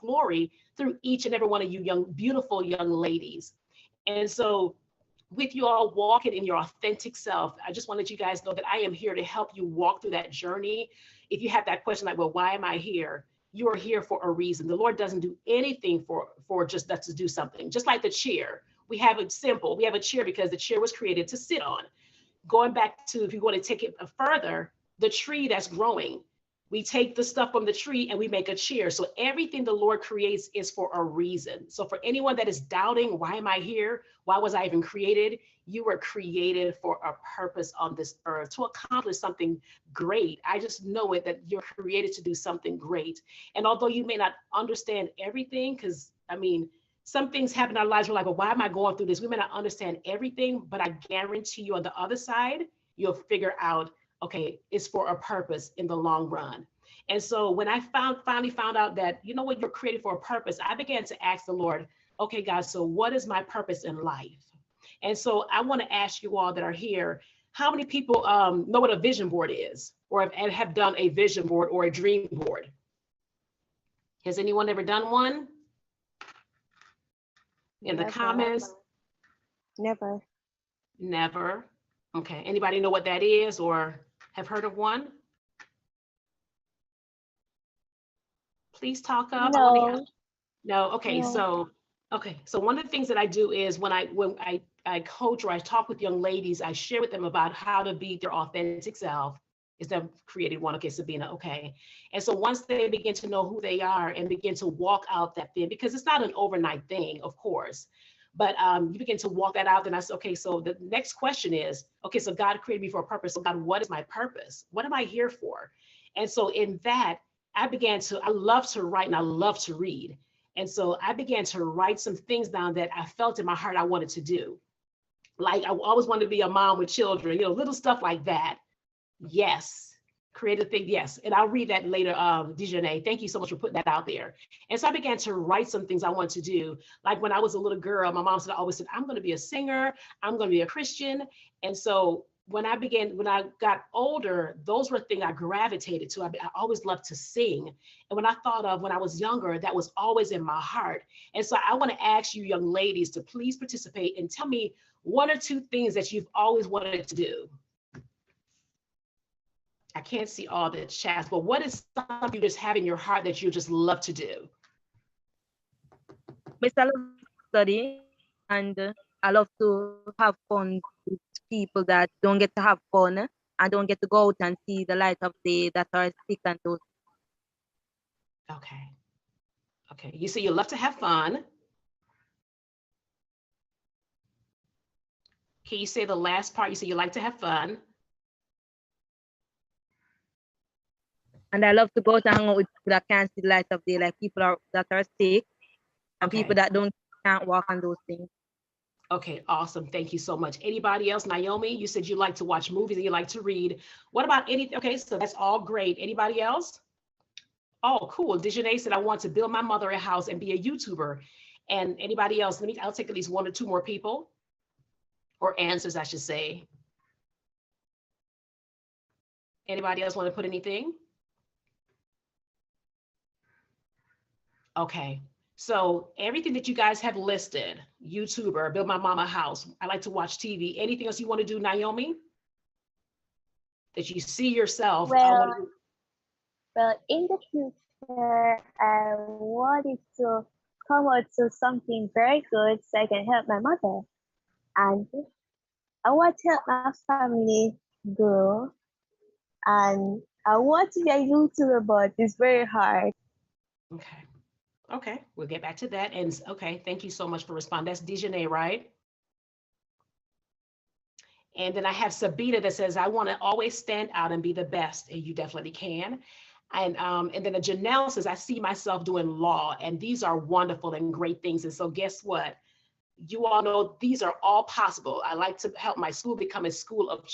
glory through each and every one of you young, beautiful young ladies. And so with you all walking in your authentic self, I just want to let you guys know that I am here to help you walk through that journey. If you have that question like, well, why am I here? You are here for a reason. The Lord doesn't do anything for just us to do something. Just like the chair, we have it simple. We have a chair because the chair was created to sit on. Going back to, if you want to take it further, the tree that's growing, we take the stuff from the tree and we make a chair. So everything the Lord creates is for a reason. So for anyone that is doubting, why am I here? Why was I even created? You were created for a purpose on this earth to accomplish something great. I just know it that you're created to do something great. And although you may not understand everything, because I mean, some things happen in our lives. We're like, well, why am I going through this? We may not understand everything, but I guarantee you on the other side, you'll figure out, okay, it's for a purpose in the long run. And so when I finally found out that, you know what, you're created for a purpose, I began to ask the Lord, okay, God, so what is my purpose in life? And so I want to ask you all that are here, how many people know what a vision board is or have done a vision board or a dream board? Has anyone ever done one? In the comments? Never. Never. Okay. Anybody know what that is or have heard of one? Please talk up. No. No. Okay. No. So one of the things that I do is when I coach or I talk with young ladies, I share with them about how to be their authentic self. Is that created one? Okay, Sabina. Okay. And so once they begin to know who they are and begin to walk out that thing, because it's not an overnight thing, of course, but you begin to walk that out. Then I said, okay, so the next question is, okay, so God created me for a purpose. So God, what is my purpose? What am I here for? And so in that, I love to write and I love to read. And so I began to write some things down that I felt in my heart I wanted to do. Like I always wanted to be a mom with children, little stuff like that. Yes. Creative thing, yes. And I'll read that later, Dejanay. Thank you so much for putting that out there. And so I began to write some things I wanted to do. Like when I was a little girl, my mom always said, I'm going to be a singer. I'm going to be a Christian. And so when I got older, those were things I gravitated to. I always loved to sing. And when I thought of when I was younger, that was always in my heart. And so I want to ask you young ladies to please participate and tell me one or two things that you've always wanted to do. I can't see all the chats, but what is something you just have in your heart that you just love to do? I love study and I love to have fun with people that don't get to have fun and don't get to go out and see the light of day that are sick and those. Okay. Okay. You say you love to have fun. Can you say the last part? You say you like to have fun. And I love to go to hang out with people that can't see the light of day, like people that are sick and people that can't walk on those things. Okay, awesome. Thank you so much. Anybody else? Naomi, you said you like to watch movies and you like to read. What about anything? Okay, so that's all great. Anybody else? Oh, cool. Dejanay said, I want to build my mother a house and be a YouTuber. And anybody else? I'll take at least one or two more people, or answers, I should say. Anybody else want to put anything? Okay, so everything that you guys have listed, YouTuber, build my mama a house, I like to watch TV. Anything else you want to do, Naomi? That you see yourself? Well, in the future, I wanted to come out to something very good so I can help my mother. And I want to help my family grow. And I want to be a YouTuber, but it's very hard. Okay. Okay, we'll get back to that. And okay, thank you so much for responding. That's Dejanay, right? And then I have Sabina that says, I want to always stand out and be the best. And you definitely can. And then Janelle says, I see myself doing law. And these are wonderful and great things. And so guess what? You all know these are all possible. I like to help my school become a school of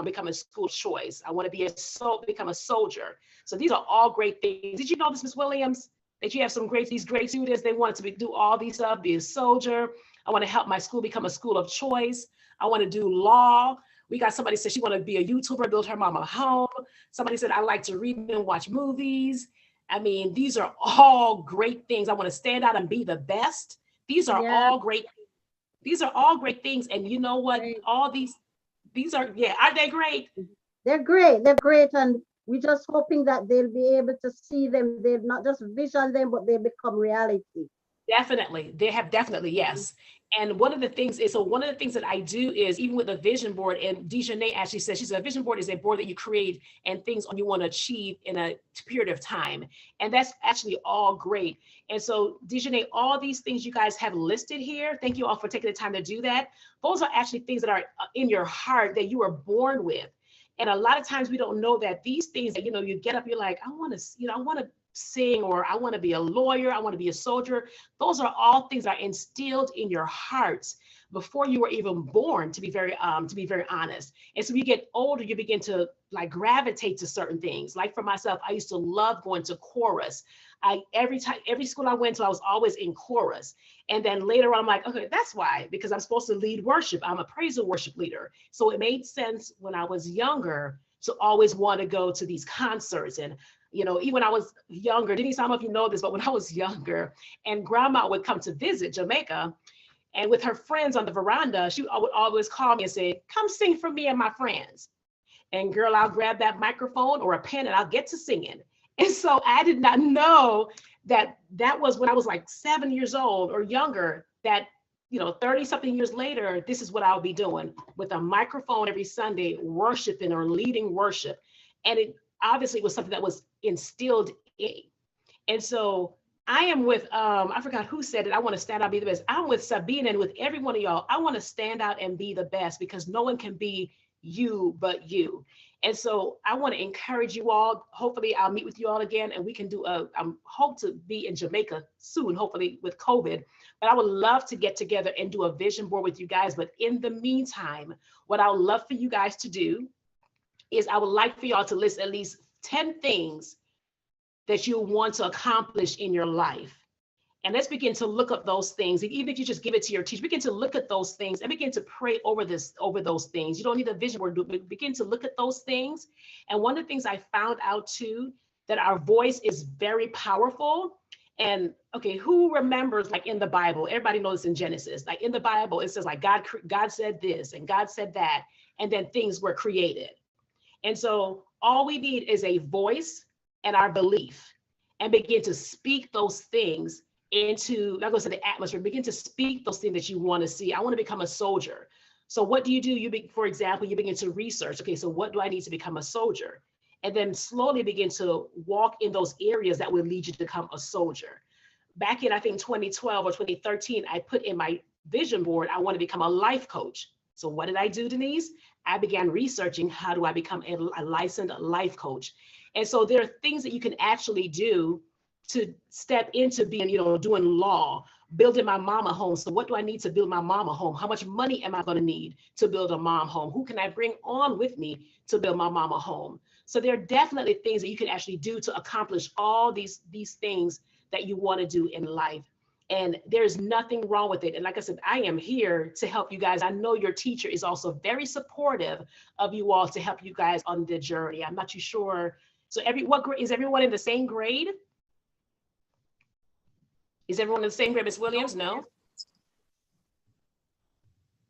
become a school of choice. I want to become a soldier. So these are all great things. Did you know this, Ms. Williams? That you have these great students, they want to do all these stuff, be a soldier. I want to help my school become a school of choice. I want to do law. We got somebody said she want to be a YouTuber, build her mama a home. Somebody said, I like to read and watch movies. I mean, these are all great things. I want to stand out and be the best. These are Yeah, all great. These are all great things. And you know what? great. All these are, yeah, are they great? They're great. They're great. And we're just hoping that they'll be able to see them. They'll not just vision them, but they become reality. Definitely. They have definitely, yes. And one of the things is, so one of the things that I do is even with a vision board, and Dejanay actually says, she said, a vision board is a board that you create and things you want to achieve in a period of time. And that's actually all great. And so Dejanay, all these things you guys have listed here, thank you all for taking the time to do that. Those are actually things that are in your heart that you were born with. And a lot of times we don't know that these things that, you get up, you're like, I want to, I want to sing, or I want to be a lawyer, I want to be a soldier. Those are all things that are instilled in your hearts before you were even born, to be very honest. And so you get older, you begin to like gravitate to certain things. Like for myself, I used to love going to chorus. Every school I went to, I was always in chorus. And then later on, I'm like, okay, that's why, because I'm supposed to lead worship. I'm a praise and worship leader. So it made sense when I was younger to always want to go to these concerts. And even when I was younger, Denise, some of you know this, but when I was younger and grandma would come to visit Jamaica, and with her friends on the veranda, she would always call me and say, come sing for me and my friends. And girl, I'll grab that microphone or a pen and I'll get to singing. And so I did not know that was when I was like 7 years old or younger, that 30 something years later, this is what I'll be doing with a microphone every Sunday, worshiping or leading worship. And it obviously was something that was instilled in. And so I am with, I forgot who said it. I want to stand out, be the best. I'm with Sabina and with every one of y'all. I want to stand out and be the best, because no one can be you but you. And so I want to encourage you all. Hopefully I'll meet with you all again and we can do I hope to be in Jamaica soon, hopefully with COVID, but I would love to get together and do a vision board with you guys. But in the meantime, what I would love for you guys to do is I would like for y'all to list at least 10 things that you want to accomplish in your life. And let's begin to look up those things. And even if you just give it to your teacher, begin to look at those things and begin to pray over those things. You don't need a vision board, but begin to look at those things. And one of the things I found out too, that our voice is very powerful. And okay, who remembers, like in the Bible, everybody knows in Genesis, like in the Bible, it says like God said this and God said that, and then things were created. And so all we need is a voice and our belief, and begin to speak those things into, that goes to the atmosphere, begin to speak those things that you want to see. I want to become a soldier. So what do? For example, you begin to research, okay, so what do I need to become a soldier? And then slowly begin to walk in those areas that will lead you to become a soldier. Back in, I think 2012 or 2013, I put in my vision board, I want to become a life coach. So what did I do, Denise? I began researching, how do I become a licensed life coach? And so there are things that you can actually do to step into being, doing law, building my mama home. So what do I need to build my mama home? How much money am I going to need to build a mom home? Who can I bring on with me to build my mama home? So there are definitely things that you can actually do to accomplish all these things that you want to do in life. And there's nothing wrong with it. And like I said, I am here to help you guys. I know your teacher is also very supportive of you all to help you guys on the journey. I'm not too sure. So what grade is everyone in the same grade? Is everyone in the same grade, Ms. Williams? No?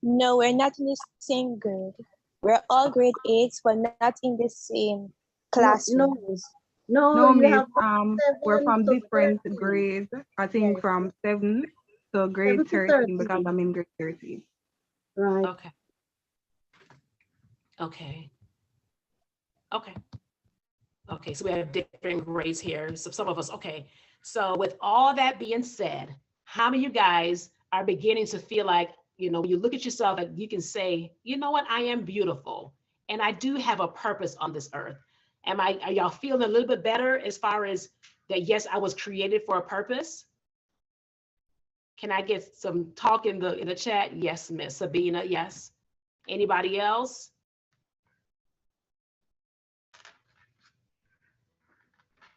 No, we're not in the same grade. We're all grade 8s, but not in the same classrooms. No, you Miss, have we're 7 from to different 13. grades. I think Yes, from 7 to 7 grade to 13 because 13. I'm in grade 13. Right. Okay. Okay. Okay. Okay, so we have different grades here. So some of us, okay. So with all that being said, how many of you guys are beginning to feel like, when you look at yourself and you can say, you know what, I am beautiful and I do have a purpose on this earth. Are y'all feeling a little bit better as far as that? Yes, I was created for a purpose. Can I get some talk in the chat? Yes, Miss Sabina, yes. Anybody else?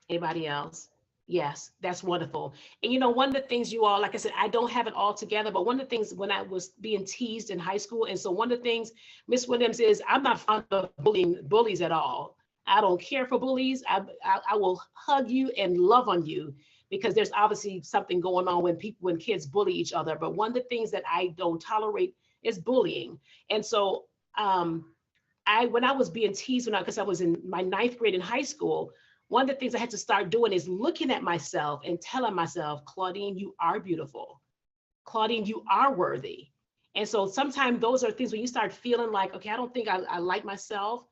Anybody else? Yes, that's wonderful. And one of the things you all, like I said, I don't have it all together, but one of the things when I was being teased in high school, and so one of the things, Miss Williams, is I'm not fond of bullies at all. I don't care for bullies. I will hug you and love on you because there's obviously something going on when kids bully each other. But one of the things that I don't tolerate is bullying. And so when I was being teased because I was in my ninth grade in high school, one of the things I had to start doing is looking at myself and telling myself, Claudine, you are beautiful. Claudine, you are worthy. And so sometimes those are things when you start feeling like, okay, I don't think I like myself,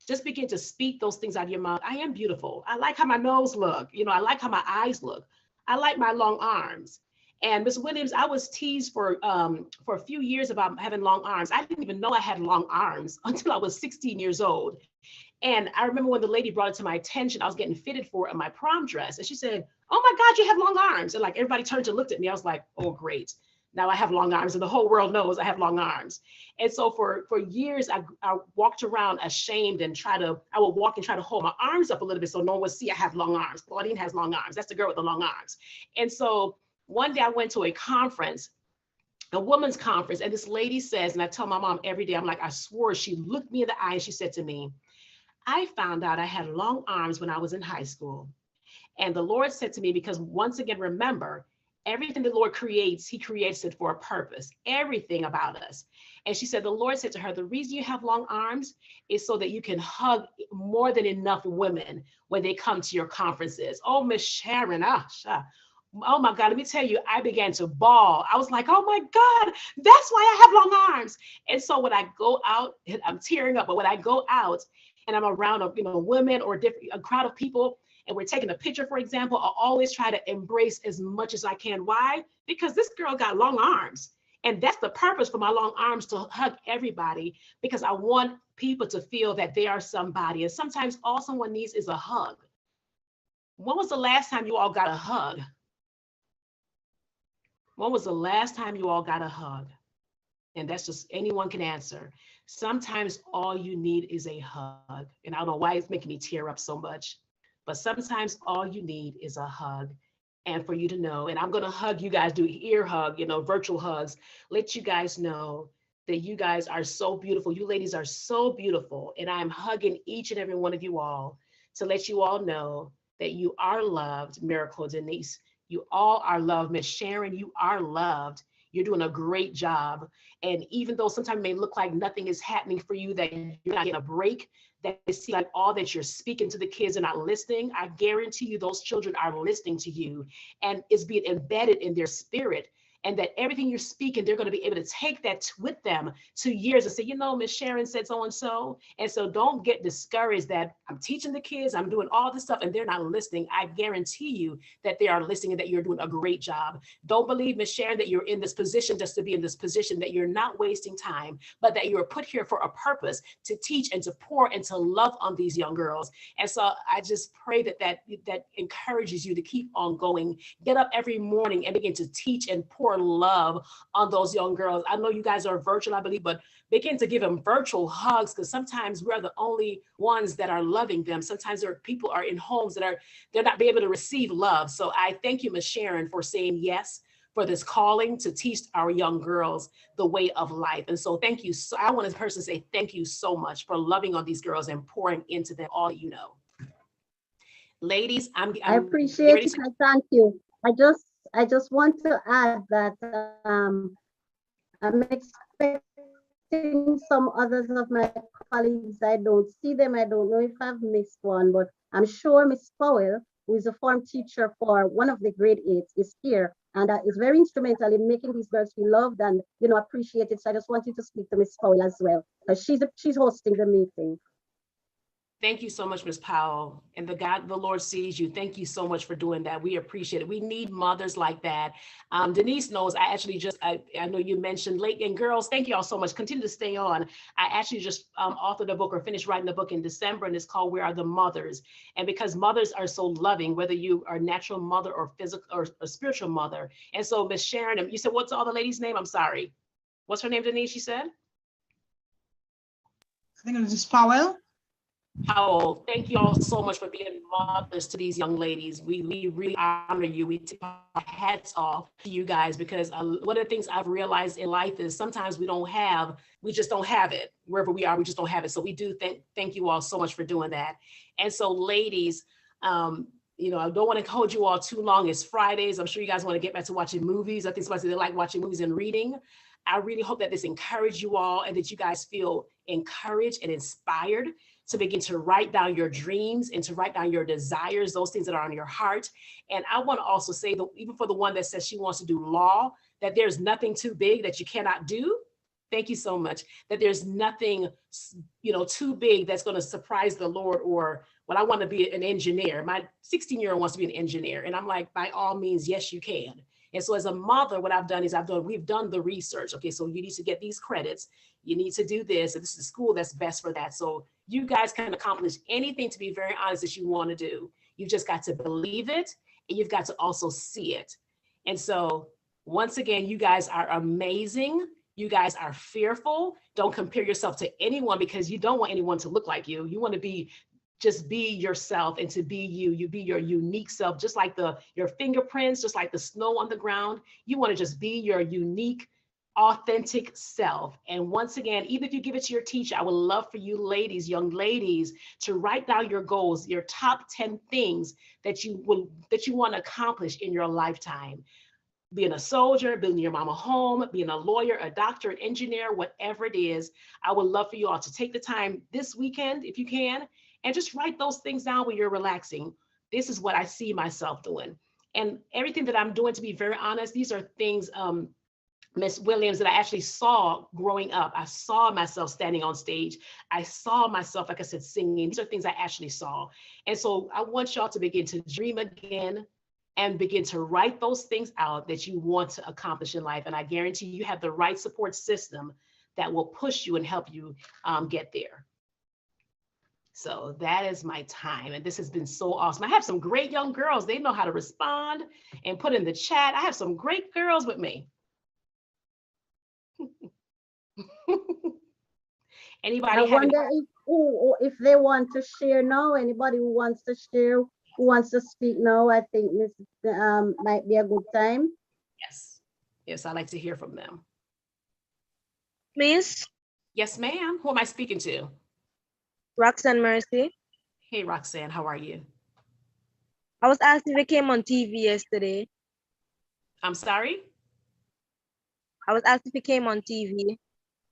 just begin to speak those things out of your mouth. I am beautiful. I like how my nose look. I like how my eyes look. I like my long arms. And Ms. Williams, I was teased for a few years about having long arms. I didn't even know I had long arms until I was 16 years old. And I remember when the lady brought it to my attention, I was getting fitted for my prom dress. And she said, oh my God, you have long arms. And like everybody turned and looked at me. I was like, oh, great. Now I have long arms and the whole world knows I have long arms. And so for years, I walked around ashamed and I would walk and try to hold my arms up a little bit so no one would see I have long arms. Claudine has long arms. That's the girl with the long arms. And so one day I went to a conference, a women's conference, and this lady says, and I tell my mom every day, I'm like, I swore, she looked me in the eye and she said to me, I found out I had long arms when I was in high school. And the Lord said to me, because once again, remember, everything the Lord creates, he creates it for a purpose, everything about us. And she said, the Lord said to her, the reason you have long arms is so that you can hug more than enough women when they come to your conferences. Oh, Miss Sharon, oh my God, let me tell you, I began to bawl. I was like, oh my God, that's why I have long arms. And so when I go out, I'm tearing up, but when I go out and I'm around women or a crowd of people, and we're taking a picture, for example, I always try to embrace as much as I can. Why? Because this girl got long arms. And that's the purpose for my long arms, to hug everybody, because I want people to feel that they are somebody. And sometimes all someone needs is a hug. When was the last time you all got a hug? When was the last time you all got a hug? And that's just, anyone can answer. Sometimes all you need is a hug. And I don't know why it's making me tear up so much. But sometimes all you need is a hug, and for you to know, and I'm going to hug you guys, do ear hug, virtual hugs, let you guys know that you guys are so beautiful. You ladies are so beautiful. And I'm hugging each and every one of you all to let you all know that you are loved. Miracle Denise, you all are loved. Miss Sharon, you are loved. You're doing a great job. And even though sometimes it may look like nothing is happening for you, that you're not getting a break, that it seems like all that you're speaking to the kids are not listening, I guarantee you those children are listening to you, and it's being embedded in their spirit. And that everything you're speaking, they're going to be able to take that with them 2 years and say, Miss Sharon said so and so. And so don't get discouraged that I'm teaching the kids, I'm doing all this stuff, and they're not listening. I guarantee you that they are listening and that you're doing a great job. Don't believe, Miss Sharon, that you're in this position just to be in this position, that you're not wasting time, but that you're put here for a purpose, to teach and to pour and to love on these young girls. And so I just pray that encourages you to keep on going. Get up every morning and begin to teach and pour love on those young girls. I know you guys are virtual, I believe, but begin to give them virtual hugs, because sometimes we're the only ones that are loving them. Sometimes people are in homes that they're not be able to receive love. So I thank you, Ms. Sharon, for saying yes for this calling to teach our young girls the way of life. And so thank you. So I want to personally say thank you so much for loving on these girls and pouring into them all you know. Ladies, I appreciate it. I thank you. I just want to add that I'm expecting some others of my colleagues. I don't see them. I don't know if I've missed one, but I'm sure Miss Powell, who is a form teacher for one of the grade 8s, is here, and is very instrumental in making these girls feel loved and appreciated. So I just wanted to speak to Miss Powell as well, because she's hosting the meeting. Thank you so much, Ms. Powell. And the Lord sees you. Thank you so much for doing that. We appreciate it. We need mothers like that. Denise knows, I know you mentioned late, and girls, thank you all so much. Continue to stay on. I actually just authored a book or finished writing a book in December, and it's called Where Are the Mothers? And because mothers are so loving, whether you are a natural mother or physical or a spiritual mother. And so Ms. Sharon, you said, what's all the ladies' name? I'm sorry. What's her name, Denise, you said? I think it was Ms. Powell. Howell, thank you all so much for being mothers to these young ladies. We really honor you. We take our hats off to you guys because one of the things I've realized in life is sometimes we just don't have it. Wherever we are, we just don't have it. So we do thank you all so much for doing that. And so ladies, I don't want to hold you all too long. It's Fridays. I'm sure you guys want to get back to watching movies. I think somebody said they like watching movies and reading. I really hope that this encouraged you all and that you guys feel encouraged and inspired to begin to write down your dreams and to write down your desires, those things that are on your heart. And I want to also say that even for the one that says she wants to do law, that there's nothing too big that you cannot do. Thank you so much. That there's nothing, too big that's going to surprise the Lord. Or, well, I want to be an engineer. My 16-year-old wants to be an engineer. And I'm like, by all means, yes, you can. And so as a mother, what I've done is we've done the research. Okay, so you need to get these credits. You need to do this. And this is a school that's best for that. So you guys can accomplish anything, to be very honest, that you want to do. You've just got to believe it, and you've got to also see it. And so once again, you guys are amazing. You guys are fearful. Don't compare yourself to anyone because you don't want anyone to look like you. You want to just be yourself, and to be you be your unique self, just like your fingerprints, just like the snow on the ground. You want to just be your unique, authentic self. And once again, even if you give it to your teacher, I would love for you ladies, young ladies, to write down your goals, your top 10 things that you want to accomplish in your lifetime. Being a soldier, building your mama home, being a lawyer, a doctor, an engineer, whatever it is. I would love for you all to take the time this weekend, if you can, and just write those things down when you're relaxing. This is what I see myself doing. And everything that I'm doing, to be very honest, these are things, Miss Williams, that I actually saw growing up. I saw myself standing on stage. I saw myself, like I said, singing. These are things I actually saw. And so I want y'all to begin to dream again and begin to write those things out that you want to accomplish in life. And I guarantee you have the right support system that will push you and help you get there. So that is my time. And this has been so awesome. I have some great young girls. They know how to respond and put in the chat. I have some great girls with me. Anybody I wonder if they want to share now. Anybody who wants to share, who wants to speak now, I think this might be a good time. Yes, I'd like to hear from them. Miss? Yes, ma'am. Who am I speaking to? Roxanne Mercy. Hey, Roxanne, how are you? I was asked if it came on TV yesterday. I'm sorry? I was asked if it came on TV.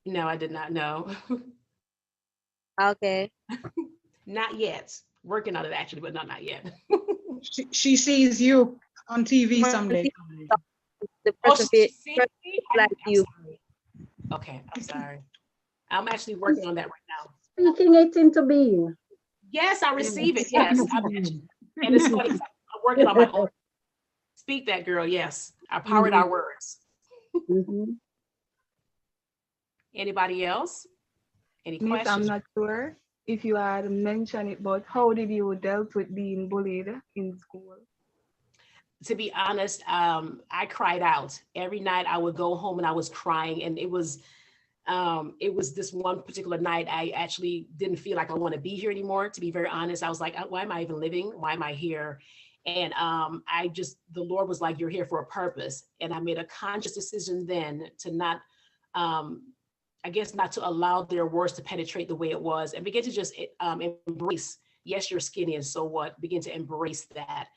No, I did not know. Okay. Not yet. Working on it actually, but not yet. She sees you on TV someday. The person like you. Sorry. Okay, I'm sorry. I'm actually working on that right now. Speaking it into being. Yes, I receive it. Yes. And it's funny, I'm working on my own. Speak that, girl. Yes. I powered our words. Anybody else? Any Miss, questions? I'm not sure if you had mentioned it, but how did you dealt with being bullied in school? To be honest, I cried out. Every night I would go home and I was crying, and it was this one particular night I actually didn't feel like I want to be here anymore. To be very honest, I was like, why am I even living? Why am I here? And the Lord was like, you're here for a purpose. And I made a conscious decision then to not, not to allow their words to penetrate the way it was, and begin to just embrace, yes, you're skinny, and so what? Begin to embrace that.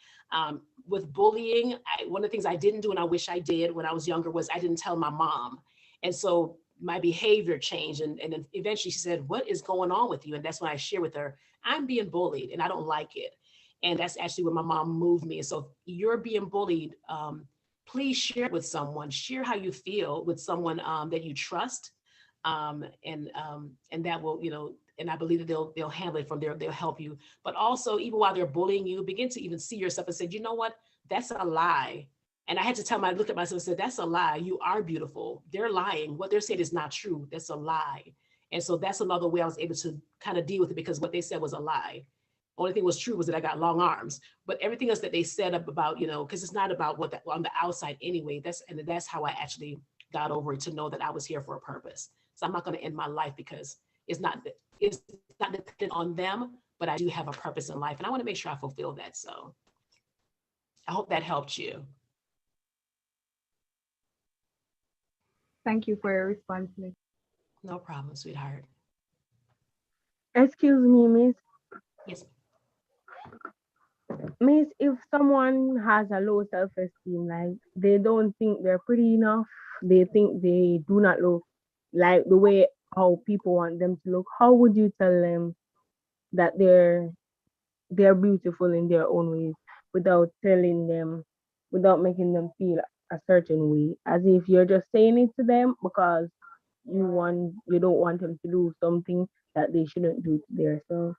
With bullying, one of the things I didn't do, and I wish I did when I was younger, was I didn't tell my mom. And so my behavior changed. And then eventually she said, what is going on with you? And that's when I shared with her, I'm being bullied and I don't like it. And that's actually when my mom moved me. So if you're being bullied, please share it with someone. Share how you feel with someone that you trust. And that will, and I believe that they'll handle it from there. They'll help you. But also, even while they're bullying you, begin to even see yourself and say, you know what? That's a lie. And I had to look at myself and say, that's a lie. You are beautiful. They're lying. What they're saying is not true. That's a lie. And so that's another way I was able to kind of deal with it, because what they said was a lie. Only thing was true was that I got long arms, but everything else that they said about, because it's not about what on the outside anyway. That's how I actually got over it, to know that I was here for a purpose. So I'm not going to end my life because it's not dependent on them, but I do have a purpose in life, and I want to make sure I fulfill that. So I hope that helped you. Thank you for your response, Miss. No problem, sweetheart. Excuse me, Miss. Yes. Miss, if someone has a low self-esteem, like they don't think they're pretty enough, they think they do not look like the way how people want them to look, how would you tell them that they're beautiful in their own ways without telling them, without making them feel a certain way, as if you're just saying it to them because you don't want them to do something that they shouldn't do to themselves.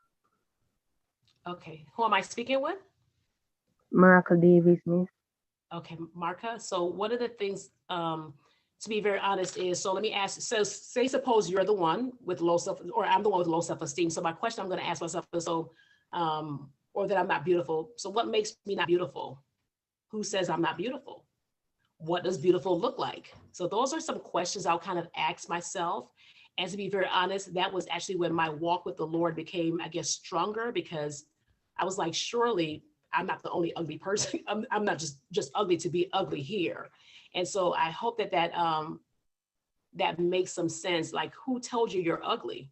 Okay. Who am I speaking with? Miracle Davis, Miss. Okay, Marka. So one of the things, to be very honest, is, so let me ask, so say suppose you're the one with low self, or I'm the one with low self-esteem. So my question I'm going to ask myself is, so, or that I'm not beautiful. So what makes me not beautiful? Who says I'm not beautiful? What does beautiful look like? So those are some questions I'll kind of ask myself. And to be very honest, that was actually when my walk with the Lord became, I guess, stronger, because I was like, surely I'm not the only ugly person. I'm not just ugly to be ugly here. And so I hope that that makes some sense. Like, who told you you're ugly?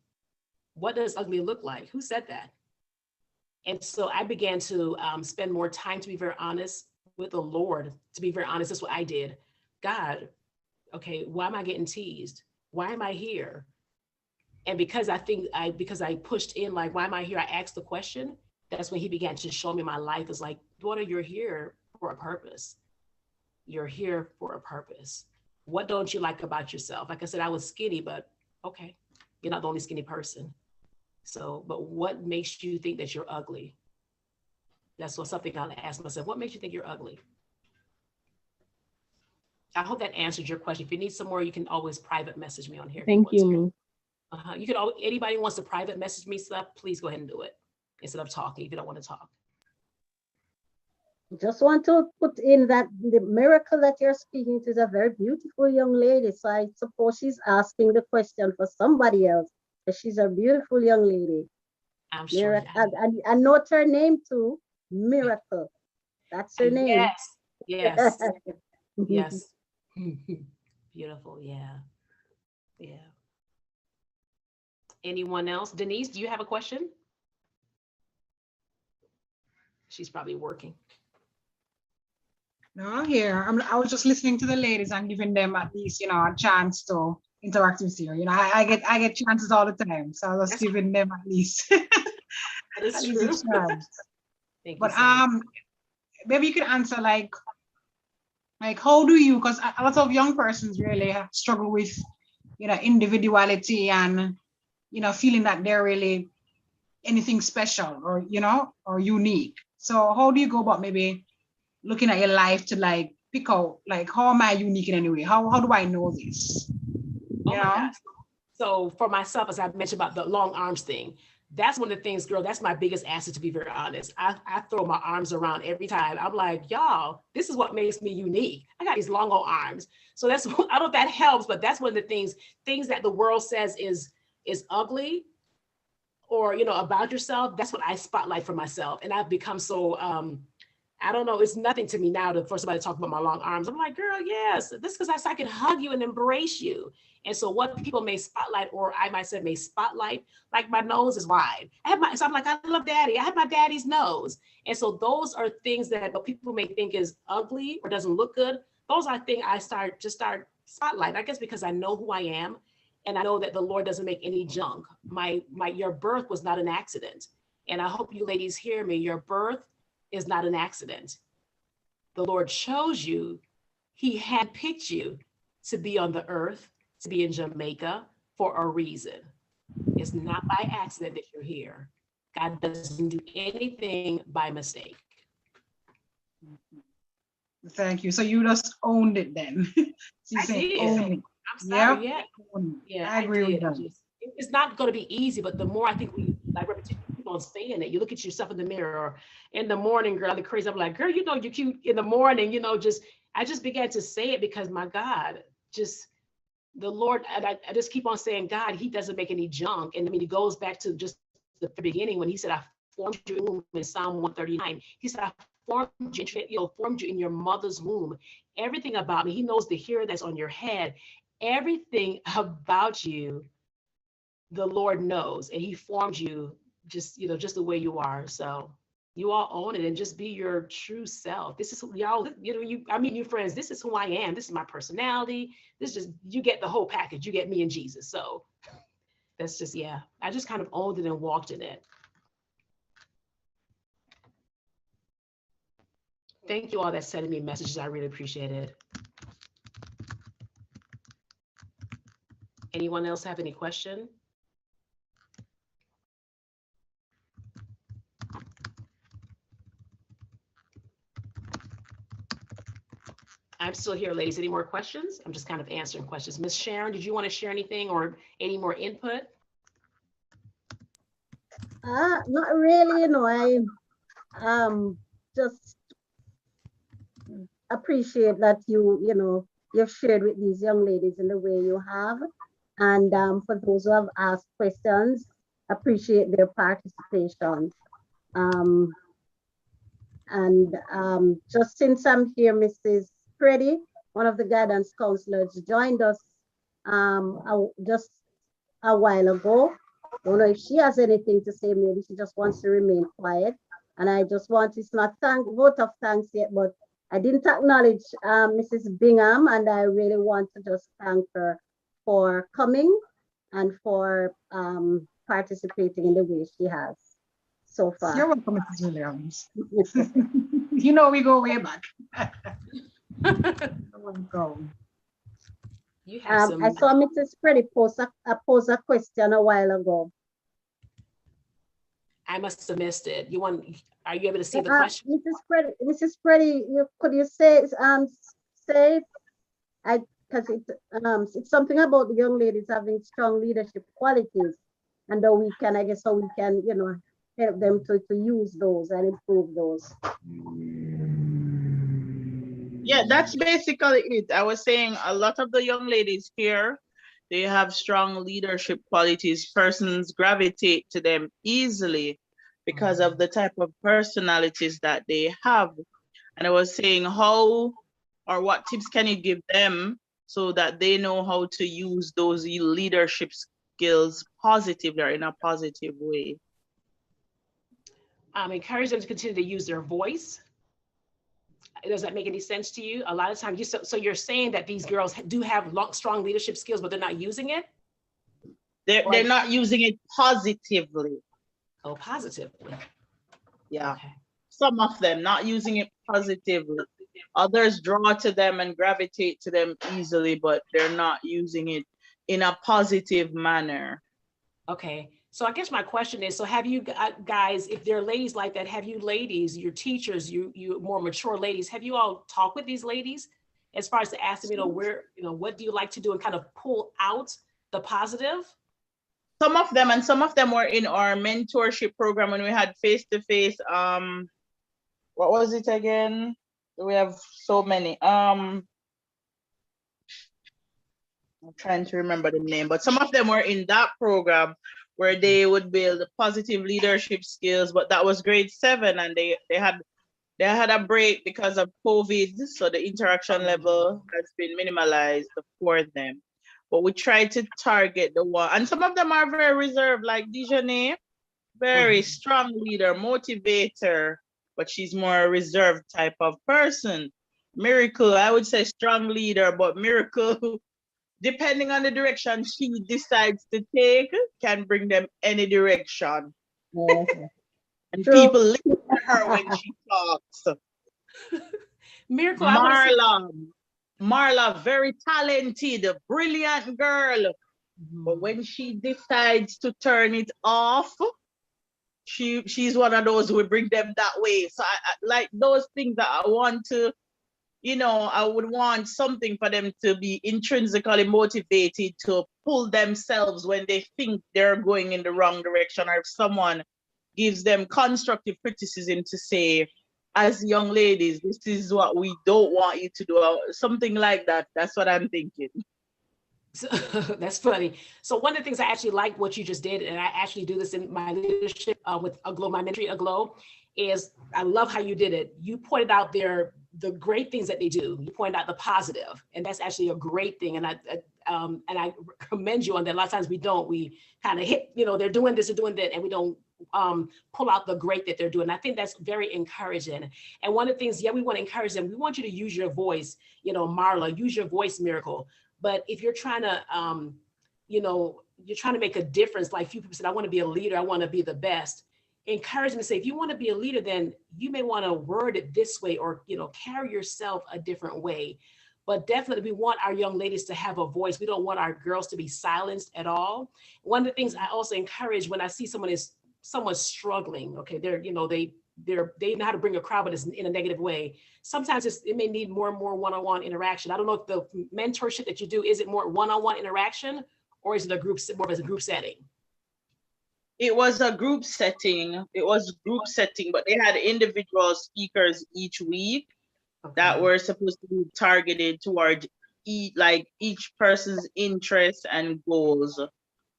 What does ugly look like? Who said that? And so I began to spend more time, to be very honest, with the Lord. To be very honest, that's what I did. God, okay, why am I getting teased? Why am I here? And because because I pushed in, like, why am I here? I asked the question. That's when he began to show me my life is like, daughter, you're here for a purpose. You're here for a purpose. What don't you like about yourself? Like I said, I was skinny, but okay, you're not the only skinny person. So, but what makes you think that you're ugly? That's what something I'll ask myself. What makes you think you're ugly? I hope that answered your question. If you need some more, you can always private message me on here. Thank you, Miss. You can always, anybody who wants to private message me stuff, please go ahead and do it instead of talking if you don't want to talk. Just want to put in that the miracle that you're speaking to is a very beautiful young lady. So I suppose she's asking the question for somebody else. But she's a beautiful young lady. I'm sure. Miracle. And I note her name too. Miracle. That's her name. Yes. Yes. Beautiful. Yeah. Yeah. Anyone else? Denise, do you have a question? She's probably working. No, here. I was just listening to the ladies and giving them at least, a chance to interact with you. I get chances all the time. So I was just giving them at least That is at true. least a chance. Thank But you so much. maybe you could answer like how do you, because a lot of young persons really struggle with individuality and feeling that they're really anything special or unique. So how do you go about maybe looking at your life to like pick out like how am I unique in any way? How do I know this? Oh my gosh. So for myself, as I mentioned about the long arms thing, that's one of the things, girl, that's my biggest asset, to be very honest. I throw my arms around every time. I'm like, y'all, this is what makes me unique. I got these long old arms. So that's, I don't know if that helps, but that's one of the things that the world says is ugly or, about yourself. That's what I spotlight for myself. And I've become so, I don't know, it's nothing to me now for somebody to talk about my long arms. I'm like, girl, yes, this because I can hug you and embrace you. And so what people may spotlight, or I myself may spotlight, like my nose is wide. So I'm like, I love daddy. I have my daddy's nose. And so those are things that people may think is ugly or doesn't look good. Those are things I start spotlight, I guess, because I know who I am. And I know that the Lord doesn't make any junk. Your birth was not an accident. And I hope you ladies hear me. Your birth is not an accident. The Lord chose you. He handpicked you to be on the earth, to be in Jamaica for a reason. It's not by accident that you're here. God doesn't do anything by mistake. Thank you. So you just owned it then. I did. Own it. I'm sorry. Yep. Yeah, I agree with did. that. It's not going to be easy, but the more I think like repetition, keep on saying it. You look at yourself in the mirror, or in the morning, girl, the crazy. I'm like, girl, you're cute in the morning. I just began to say it because my God, just the Lord. And I just keep on saying, God, He doesn't make any junk. And I mean, it goes back to just the beginning when He said, I formed you in the womb in Psalm 139. He said, I formed you, formed you in your mother's womb. Everything about me, he knows the hair that's on your head. Everything about you, the Lord knows, and he formed you just, just the way you are. So you all own it and just be your true self. This is y'all, I mean, you friends, this is who I am. This is my personality. This is just, you get the whole package. You get me and Jesus. So that's just, yeah, I just kind of owned it and walked in it. Thank you all that sending me messages. I really appreciate it. Anyone else have any question? I'm still here, ladies. Any more questions? I'm just kind of answering questions. Miss Sharon, did you want to share anything or any more input? Not really, I just appreciate that you've shared with these young ladies in the way you have. And for those who have asked questions, appreciate their participation. Just since I'm here, Mrs. Preddy, one of the guidance counselors, joined us just a while ago. I don't know if she has anything to say. Maybe she just wants to remain quiet. And I just want, it's not vote of thanks yet, but I didn't acknowledge Mrs. Bingham, and I really want to just thank her for coming and for participating in the way she has so far. You're welcome, Mrs. Williams. We go way back. You're welcome. I saw Mrs. Preddy pose a question a while ago. I must have missed it. Are you able to see the question? Mrs. Preddy, could you say because it's something about the young ladies having strong leadership qualities, and how we can help them to use those and improve those. Yeah, that's basically it. I was saying a lot of the young ladies here, they have strong leadership qualities. Persons gravitate to them easily because of the type of personalities that they have. And I was saying what tips can you give them so that they know how to use those leadership skills positively or in a positive way? Encourage them to continue to use their voice. Does that make any sense to you? A lot of times, so you're saying that these girls do have strong leadership skills, but they're not using it? They're not using it positively. Oh, positively. Yeah. Okay. Some of them not using it positively. Others draw to them and gravitate to them easily, but they're not using it in a positive manner. Okay. So I guess my question is, so have you guys, if there are ladies like that, have you ladies, your teachers, you more mature ladies, have you all talked with these ladies as far as to ask them, what do you like to do and kind of pull out the positive? Some of them, and some of them were in our mentorship program when we had face-to-face, what was it again? We have so many. I'm trying to remember the name, but some of them were in that program where they would build positive leadership skills, but that was grade 7, and they had a break because of COVID, so the interaction level has been minimalized for them. But we try to target the one, and some of them are very reserved, like Dijonay, very strong leader, motivator, but she's more a reserved type of person. Miracle, I would say strong leader, but Miracle, depending on the direction she decides to take, can bring them any direction. And people listen to her when she talks. Miracle, Marla, very talented, brilliant girl. But when she decides to turn it off, she's one of those who will bring them that way. So I like those things that I want to, I would want something for them to be intrinsically motivated to pull themselves when they think they're going in the wrong direction, or if someone gives them constructive criticism to say, as young ladies, this is what we don't want you to do, something like that. That's what I'm thinking. So, that's funny. So one of the things I actually like what you just did, and I actually do this in my leadership with Aglow, my ministry Aglow, is I love how you did it. You pointed out the great things that they do. You pointed out the positive, and that's actually a great thing. And I commend you on that. A lot of times we don't. We kind of hit, they're doing this and doing that, and we don't pull out the great that they're doing. I think that's very encouraging. And one of the things, yeah, we want to encourage them. We want you to use your voice, Marla, use your voice, Miracle. But if you're trying to, you're trying to make a difference, like few people said, I want to be a leader, I want to be the best. Encourage them to say, if you want to be a leader, then you may want to word it this way, or, carry yourself a different way. But definitely we want our young ladies to have a voice. We don't want our girls to be silenced at all. One of the things I also encourage when I see someone's struggling, okay, they know how to bring a crowd, but it's in a negative way. Sometimes it may need more and more one-on-one interaction. I don't know if the mentorship that you do, is it more one-on-one interaction, or is it more of a group setting? It was a group setting. But they had individual speakers each week that were supposed to be targeted toward each person's interests and goals.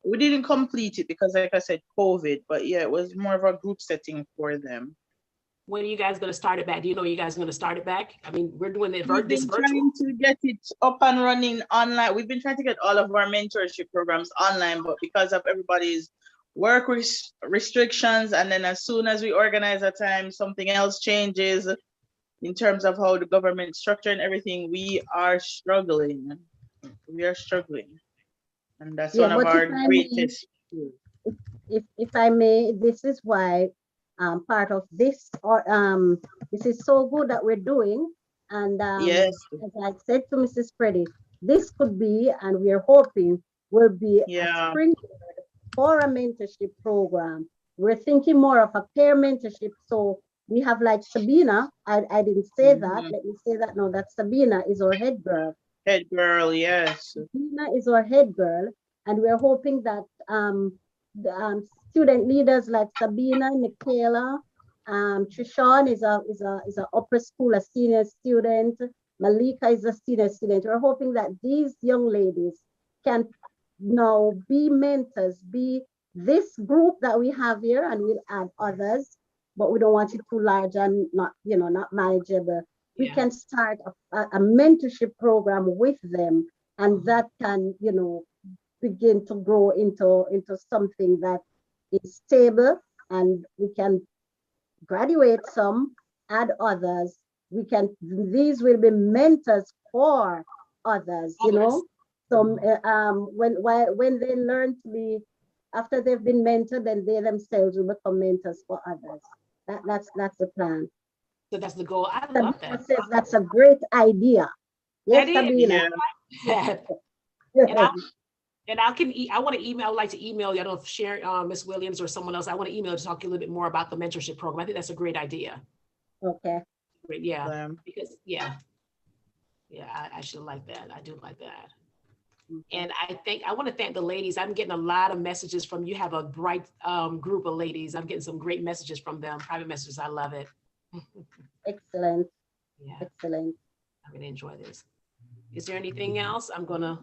We didn't complete it because, like I said, COVID, but yeah, it was more of a group setting for them. When are you guys going to start it back? Do you know you guys are going to start it back? I mean, we're doing this virtual. We've been trying to get it up and running online. We've been trying to get all of our mentorship programs online, but because of everybody's work restrictions, and then as soon as we organize a time, something else changes in terms of how the government structure and everything. We are struggling. And that's one of our greatest. If I may, this is why part of this, or this is so good that we're doing. And yes, as I said to Mrs. Freddie, this could be, and we're hoping will be a springboard for a mentorship program. We're thinking more of a peer mentorship. So we have like Sabina. I didn't say that. Let me say that now, that Sabina is our head girl. Head girl, yes. Sabina is our head girl, and we're hoping that the student leaders like Sabina, Michaela, Trishawn is a upper school, a senior student. Malika is a senior student. We're hoping that these young ladies can now be mentors, be this group that we have here, and we'll add others, but we don't want it too large and not manageable. Yeah. We can start a mentorship program with them, and that can, begin to grow into something that is stable, and we can graduate some, add others. These will be mentors for others, So when they learn to be, after they've been mentored, then they themselves will become mentors for others. That's the plan. So that's the goal. I love that. Says that's a great idea. Yes, Sabina. Yeah. And I want to email. I'd like to email you. I don't know if Sharon, Miss Williams, or someone else. I want to email to talk a little bit more about the mentorship program. I think that's a great idea. Okay. Great. Yeah. Because I actually like that. I do like that. And I want to thank the ladies. I'm getting a lot of messages from you. Have a bright group of ladies. I'm getting some great messages from them. Private messages. I love it. Excellent. Yeah. Excellent. I'm going to enjoy this. Is there anything else? I'm going to.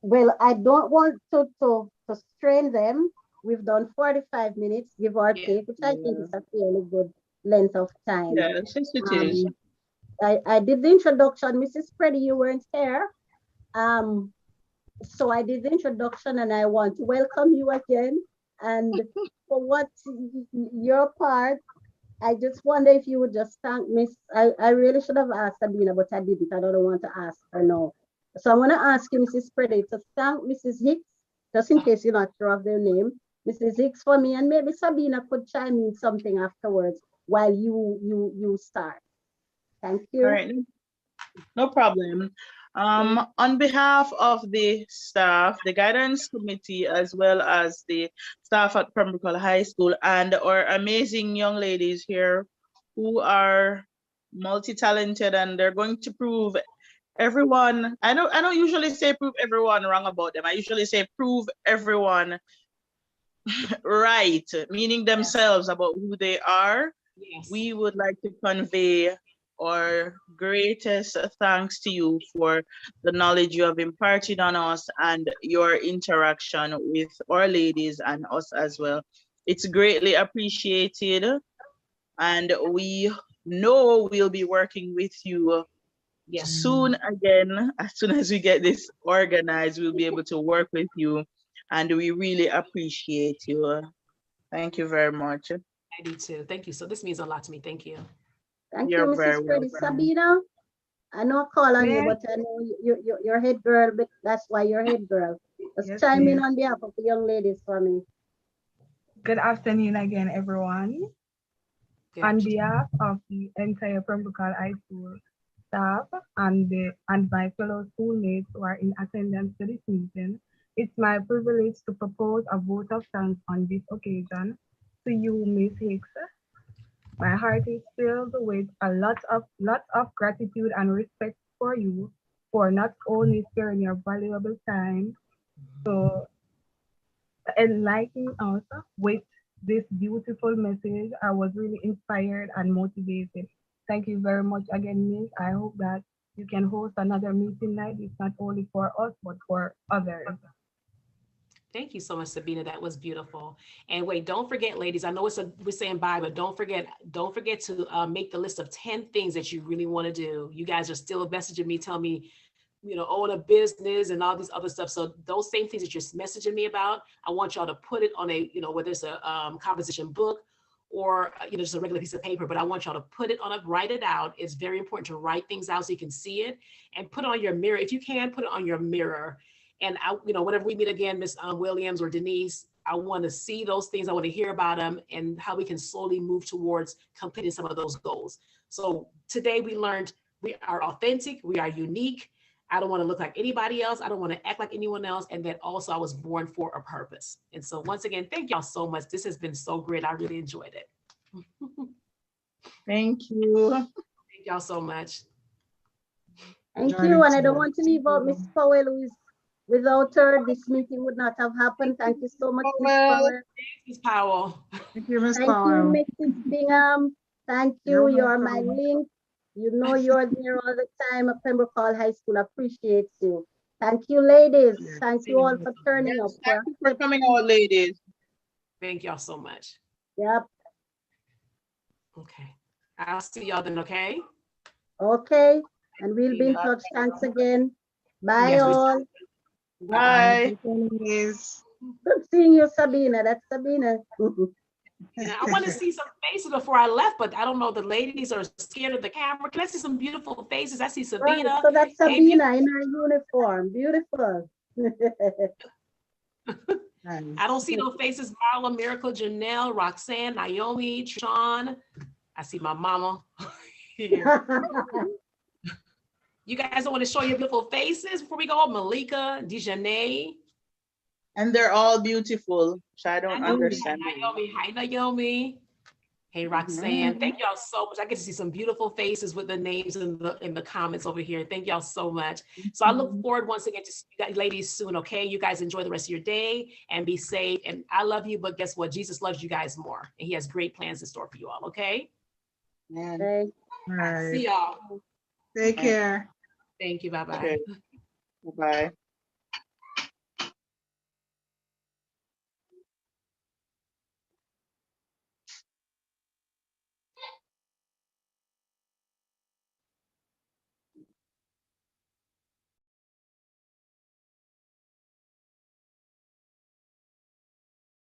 Well, I don't want to strain them. We've done 45 minutes, give or take, which I think is a fairly good length of time. Yes, it is. I did the introduction. Mrs. Freddie, you weren't here. So I did the introduction, and I want to welcome you again. And for what your part, I just wonder if you would just thank Miss. I really should have asked Sabina, but I didn't. I don't want to ask her now. So I want to ask you, Mrs. Freddie, to thank Mrs. Hicks, just in case you're not sure of their name, Mrs. Hicks for me, and maybe Sabina could chime in something afterwards while you start. Thank you. All right, no problem. On behalf of the staff, the guidance committee, as well as the staff at Pembroke High School, and our amazing young ladies here who are multi-talented, and they're going to prove everyone, I don't usually say prove everyone wrong about them. I usually say prove everyone right, meaning themselves, about who they are. Yes. We would like to convey our greatest thanks to you for the knowledge you have imparted on us and your interaction with our ladies and us as well. It's greatly appreciated, and we know we'll be working with you Yes. soon again. As soon as we get this organized, we'll be able to work with you, and we really appreciate you. Thank you very much. I do too. Thank you. So this means a lot to me. Thank you. Thank You're you, very Mrs. Freddie. welcome. Sabina, I know I call on you, Yes. but I know you're head girl, but that's why you're head girl. Let's Yes, chime in yes. on behalf of the young ladies for me. Good afternoon again, everyone. Good On afternoon. behalf of the entire Pembroke High School staff and my fellow schoolmates who are in attendance to this meeting, it's my privilege to propose a vote of thanks on this occasion to you, Miss Hicks. My heart is filled with a lot of gratitude and respect for you for not only sharing your valuable time to enlighten us with this beautiful message. I was really inspired and motivated. Thank you very much again, Miss. I hope that you can host another meeting night. It's not only for us, but for others. Thank you so much, Sabina. That was beautiful. And wait, don't forget, ladies. I know we're saying bye, but don't forget to make the list of 10 things that you really want to do. You guys are still messaging me, telling me, own a business and all these other stuff. So those same things that you're messaging me about, I want y'all to put it on a, whether it's a composition book or, just a regular piece of paper, but I want y'all to put it on write it out. It's very important to write things out so you can see it and put it on your mirror. If you can, put it on your mirror. And I, whenever we meet again, Miss Williams or Denise, I want to see those things. I want to hear about them and how we can slowly move towards completing some of those goals. So today we learned we are authentic, we are unique. I don't want to look like anybody else. I don't want to act like anyone else. And that also I was born for a purpose. And so once again, thank y'all so much. This has been so great. I really enjoyed it. Thank you. Thank y'all so much. Thank Enjoyed you. it And I don't too. want to leave out Miss Powell, who is without her, this meeting would not have happened. Thank you so much, Miss Powell. Powell. Ms. Powell. Thank you, Miss Thank you, Powell. Mrs. Bingham. Thank You're you. You're my welcome. link. You know you're there all the time at Pembroke High School. Appreciates you. Thank you, ladies. Yes. Thank you all for turning up. Yes, thank you for coming out, ladies. Thank y'all so much. Yep. Okay. I'll see y'all then, okay? Okay. And we'll be in Bye. touch. Thanks again. Bye Yes, we- all. Bye. Ladies. Good seeing you, Sabina. That's Sabina. I want to see some faces before I left, but I don't know. The ladies are scared of the camera. Can I see some beautiful faces? I see Right, Sabina. so that's Hey, Sabina in her uniform. Beautiful. I don't see no faces. Marla, Miracle, Janelle, Roxanne, Naomi, Sean. I see my mama. Here. You guys don't want to show your beautiful faces before we go? Malika, Dejanay. And they're all beautiful, which I don't understand. Naomi. Hi, Naomi. Hey, Roxanne. Thank y'all so much. I get to see some beautiful faces with the names in the comments over here. Thank y'all so much. So I look forward once again to see you guys, ladies soon, okay? You guys enjoy the rest of your day and be safe. And I love you, but guess what? Jesus loves you guys more. And he has great plans in store for you all, okay? Okay. All right. See y'all. Take care. Thank you. Bye-bye. Okay. Bye.